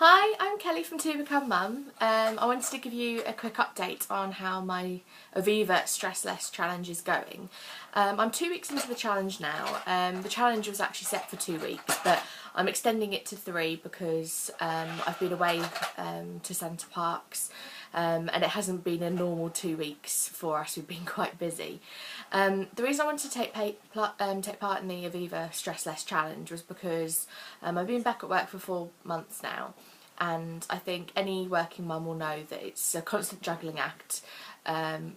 Hi, I'm Kelly from To Become Mum. I wanted to give you a quick update on how my Aviva Stress Less challenge is going. I'm 2 weeks into the challenge now. The challenge was actually set for 2 weeks, but I'm extending it to 3 because I've been away to Centre Parks and it hasn't been a normal 2 weeks for us. We've been quite busy. The reason I wanted to take part in the Aviva Stress Less challenge was because I've been back at work for 4 months now. And I think any working mum will know that it's a constant juggling act,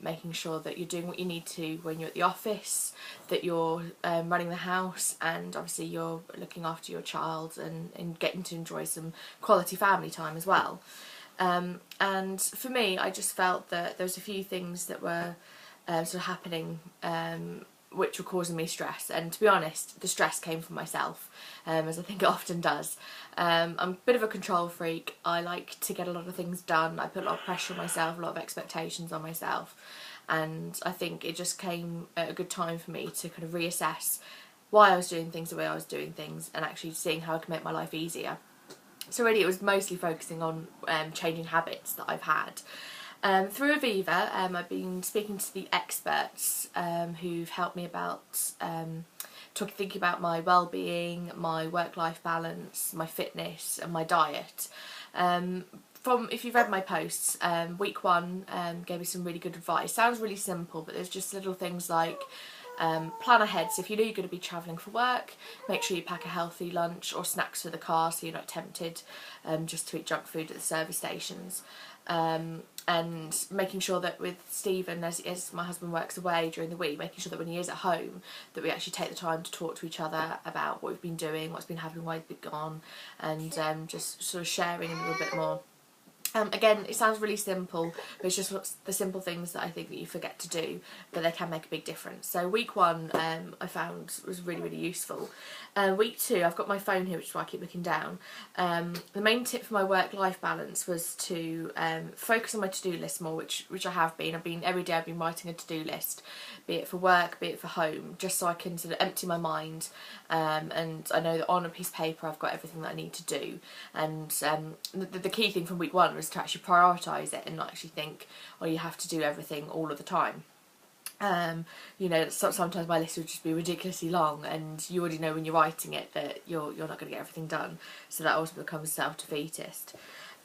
making sure that you're doing what you need to when you're at the office, that you're running the house, and obviously you're looking after your child and getting to enjoy some quality family time as well. And for me, I just felt that there was a few things that were sort of happening which were causing me stress, and to be honest, the stress came from myself, as I think it often does. I'm a bit of a control freak. I like to get a lot of things done. I put a lot of pressure on myself, a lot of expectations on myself, and I think it just came at a good time for me to kind of reassess why I was doing things the way I was doing things and actually seeing how I can make my life easier. So really it was mostly focusing on changing habits that I've had. Through Aviva, I've been speaking to the experts who've helped me about thinking about my well-being, my work-life balance, my fitness and my diet. If you've read my posts, week 1 gave me some really good advice. Sounds really simple, but there's just little things like plan ahead. So if you know you're going to be travelling for work, make sure you pack a healthy lunch or snacks for the car so you're not tempted just to eat junk food at the service stations. And making sure that with Stephen, as my husband works away during the week, making sure that when he is at home that we actually take the time to talk to each other about what we've been doing, what's been happening, why we've been gone, and just sort of sharing a little bit more. Again, it sounds really simple, but it's just the simple things that I think that you forget to do, but they can make a big difference. So week 1 I found was really, really useful. Week 2, I've got my phone here, which is why I keep looking down. The main tip for my work-life balance was to focus on my to-do list more, which I have been. Every day I've been writing a to-do list, be it for work, be it for home, just so I can sort of empty my mind, and I know that on a piece of paper I've got everything that I need to do. And the key thing from week 1 was to actually prioritise it and not actually think, oh, you have to do everything all of the time. You know, sometimes my list would just be ridiculously long, and you already know when you're writing it that you're not going to get everything done, so that also becomes self-defeatist.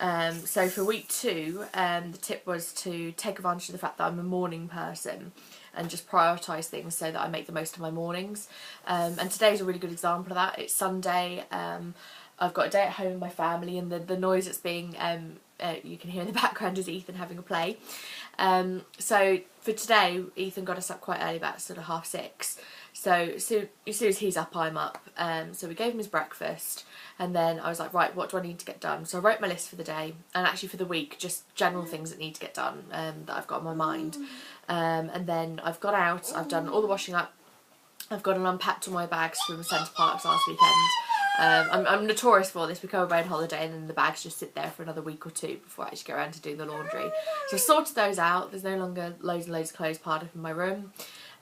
So for week 2, the tip was to take advantage of the fact that I'm a morning person and just prioritise things so that I make the most of my mornings. And today's a really good example of that. It's Sunday. I've got a day at home with my family, and the noise that's being you can hear in the background is Ethan having a play. So for today, Ethan got us up quite early, about sort of 6:30. So as soon as he's up, I'm up. So we gave him his breakfast, and then I was like, right, what do I need to get done? So I wrote my list for the day, and actually for the week, just general things that need to get done that I've got on my mind. And then I've got out, I've done all the washing up, I've gone and unpacked all my bags from Centre Parks last weekend. I'm notorious for this. We go away on holiday and then the bags just sit there for another week or 2 before I actually get around to doing the laundry. So I've sorted those out. There's no longer loads and loads of clothes piled up in my room.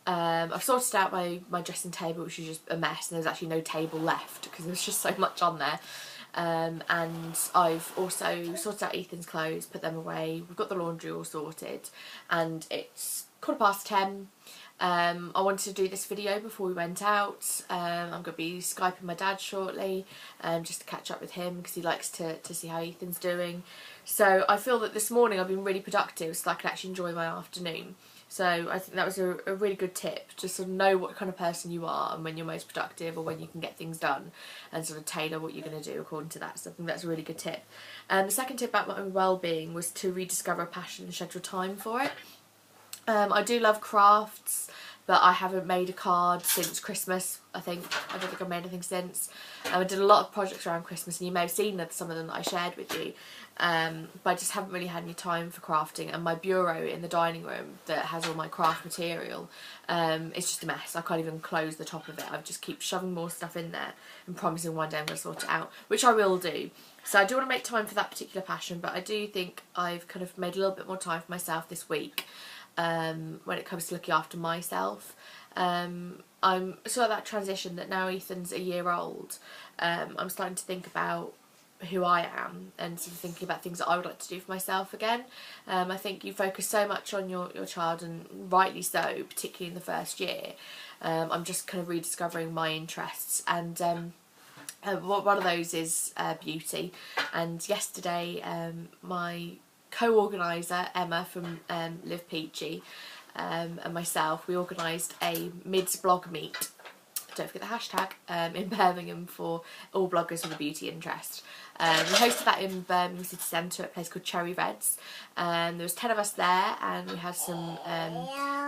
I've sorted out my dressing table, which is just a mess, and there's actually no table left because there's just so much on there. And I've also sorted out Ethan's clothes, put them away. We've got the laundry all sorted, and it's 10:15. I wanted to do this video before we went out. I'm going to be Skyping my dad shortly, just to catch up with him because he likes to see how Ethan's doing. So I feel that this morning I've been really productive, so I can actually enjoy my afternoon. So I think that was a really good tip, just sort of know what kind of person you are and when you're most productive or when you can get things done, and sort of tailor what you're going to do according to that. So I think that's a really good tip. The second tip about my well-being was to rediscover a passion and schedule time for it. I do love crafts, but I haven't made a card since Christmas, I don't think I've made anything since. I did a lot of projects around Christmas, and you may have seen some of them that I shared with you, but I just haven't really had any time for crafting, and my bureau in the dining room that has all my craft material, it's just a mess. I can't even close the top of it. I just keep shoving more stuff in there and promising one day I'm going to sort it out, which I will do. So I do want to make time for that particular passion, but I do think I've kind of made a little bit more time for myself this week. When it comes to looking after myself. I'm sort of that transition that now Ethan's a year old. I'm starting to think about who I am and sort of thinking about things that I would like to do for myself again. I think you focus so much on your child, and rightly so, particularly in the first year. I'm just kind of rediscovering my interests, and one of those is beauty. And yesterday my co-organiser Emma from Live Peachy and myself, we organised a mids blog meet, don't forget the hashtag, in Birmingham for all bloggers with a beauty interest. We hosted that in Birmingham City Centre at a place called Cherry Reds. There was 10 of us there, and we had some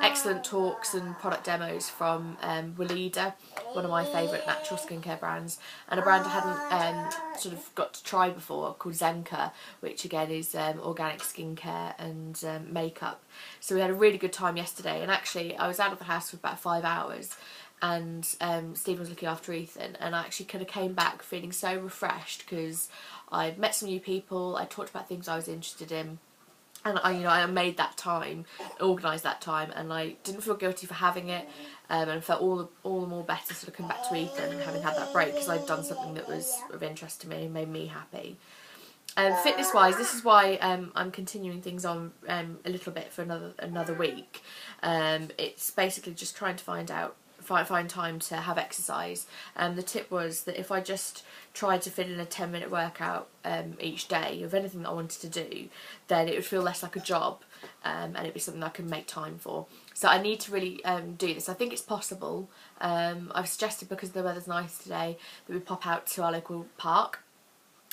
excellent talks and product demos from Weleda, one of my favourite natural skincare brands, and a brand I hadn't sort of got to try before called Zenka, which again is organic skincare and makeup. So we had a really good time yesterday, and actually I was out of the house for about 5 hours, and Stephen was looking after Ethan, and I actually kind of came back feeling so refreshed because I'd met some new people, I talked about things I was interested in, and I made that time, organised that time, and I didn't feel guilty for having it, and felt all the more better sort of coming back to Ethan having had that break, because I'd done something that was of interest to me and made me happy. Fitness wise, this is why I'm continuing things on a little bit for another week. It's basically just trying to find time to have exercise. The tip was that if I just tried to fit in a 10-minute workout each day of anything that I wanted to do, then it would feel less like a job, and it'd be something that I could make time for. So I need to really do this. I think it's possible. I've suggested, because the weather's nice today, that we pop out to our local park.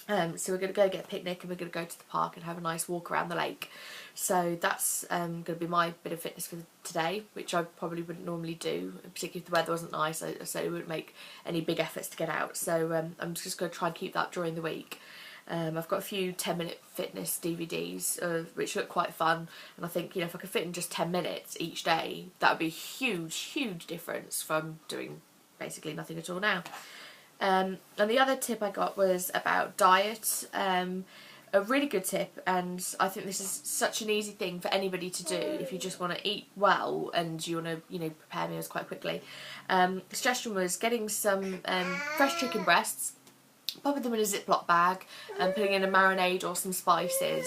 So we're going to go get a picnic, and we're going to go to the park and have a nice walk around the lake. So that's going to be my bit of fitness for today, which I probably wouldn't normally do, particularly if the weather wasn't nice. So it wouldn't make any big efforts to get out. So I'm just going to try and keep that during the week. I've got a few 10-minute fitness DVDs which look quite fun, and I think, if I could fit in just 10 minutes each day, that would be a huge difference from doing basically nothing at all now. And the other tip I got was about diet. A really good tip, and I think this is such an easy thing for anybody to do if you just want to eat well and you want to prepare meals quite quickly. The suggestion was getting some fresh chicken breasts, popping them in a Ziploc bag and putting in a marinade or some spices,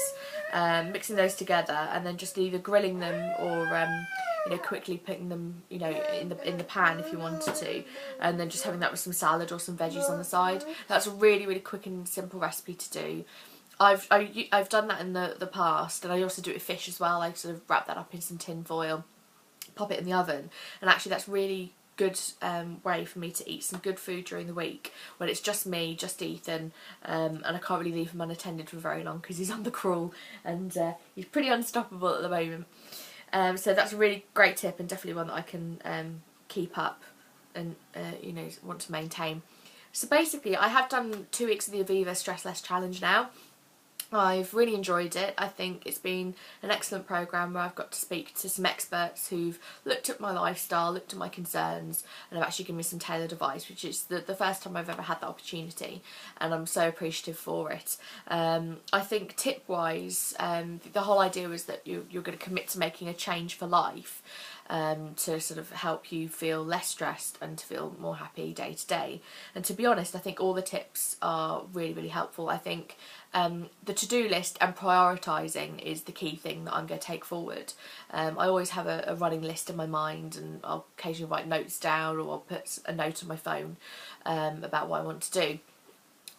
mixing those together, and then just either grilling them or quickly putting them in the pan if you wanted to, and then just having that with some salad or some veggies on the side. That's a really quick and simple recipe to do. I've done that in the past, and I also do it with fish as well. I sort of wrap that up in some tin foil, pop it in the oven, and actually that's really good way for me to eat some good food during the week when it's just me, just Ethan, and I can't really leave him unattended for very long because he's on the crawl, and he's pretty unstoppable at the moment. So that's a really great tip, and definitely one that I can keep up and want to maintain. So basically I have done 2 weeks of the Aviva Stress Less Challenge now. I've really enjoyed it. I think it's been an excellent programme where I've got to speak to some experts who've looked at my lifestyle, looked at my concerns, and have actually given me some tailored advice, which is the first time I've ever had that opportunity, and I'm so appreciative for it. I think tip-wise, the whole idea was that you're going to commit to making a change for life, to sort of help you feel less stressed and to feel more happy day to day. And to be honest, I think all the tips are really helpful. I think the to-do list and prioritising is the key thing that I'm going to take forward. I always have a running list in my mind, and I'll occasionally write notes down, or I'll put a note on my phone about what I want to do.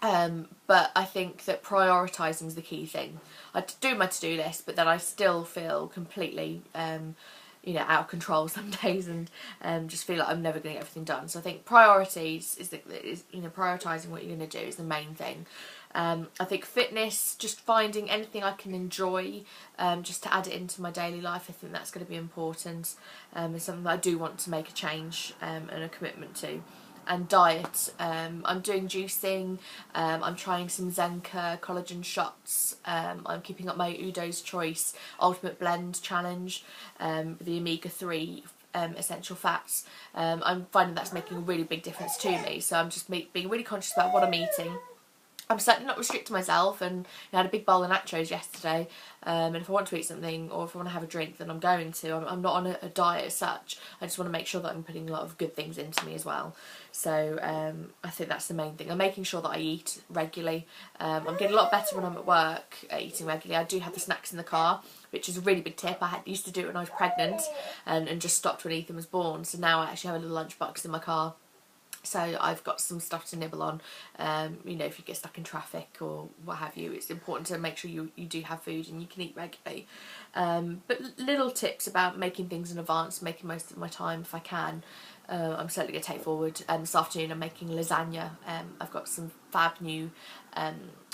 But I think that prioritising is the key thing. I do my to-do list, but then I still feel completely out of control some days, and just feel like I'm never going to get everything done. So I think priorities is prioritising what you're going to do is the main thing. I think fitness, just finding anything I can enjoy, just to add it into my daily life, I think that's going to be important. It's something that I do want to make a change and a commitment to. And diet, I'm doing juicing, I'm trying some Zenka collagen shots, I'm keeping up my Udo's Choice Ultimate Blend Challenge, the omega-3 essential fats. I'm finding that's making a really big difference to me, so I'm just being really conscious about what I'm eating, I'm certainly not restricting myself, and I had a big bowl of nachos yesterday, and if I want to eat something or if I want to have a drink, then I'm going to. I'm not on a diet as such. I just want to make sure that I'm putting a lot of good things into me as well. So I think that's the main thing. I'm making sure that I eat regularly. I'm getting a lot better when I'm at work at eating regularly. I do have the snacks in the car, which is a really big tip. I used to do it when I was pregnant and just stopped when Ethan was born. So now I actually have a little lunchbox in my car. So I've got some stuff to nibble on. You know, if you get stuck in traffic or what have you, it's important to make sure you do have food and you can eat regularly. But little tips about making things in advance, making most of my time if I can, I'm certainly going to take forward. This afternoon I'm making lasagna. I've got some fab new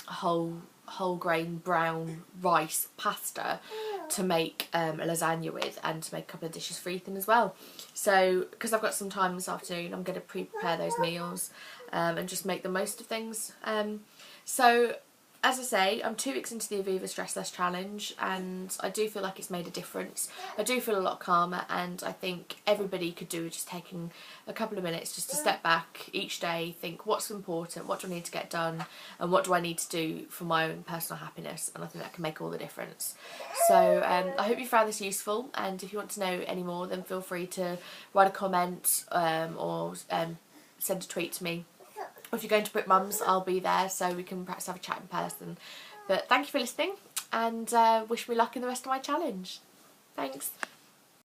whole grain brown rice pasta to make a lasagna with, and to make a couple of dishes for Ethan as well. So because I've got some time this afternoon, I'm going to pre-prepare those meals and just make the most of things. So as I say, I'm 2 weeks into the Aviva Stress Less Challenge, and I do feel like it's made a difference. I do feel a lot calmer, and I think everybody could do with just taking a couple of minutes just to step back each day, think what's important, what do I need to get done, and what do I need to do for my own personal happiness, and I think that can make all the difference. So I hope you found this useful, and if you want to know any more, then feel free to write a comment or send a tweet to me. If you're going to Brick Mums, I'll be there, so we can perhaps have a chat in person. But thank you for listening, and wish me luck in the rest of my challenge. Thanks.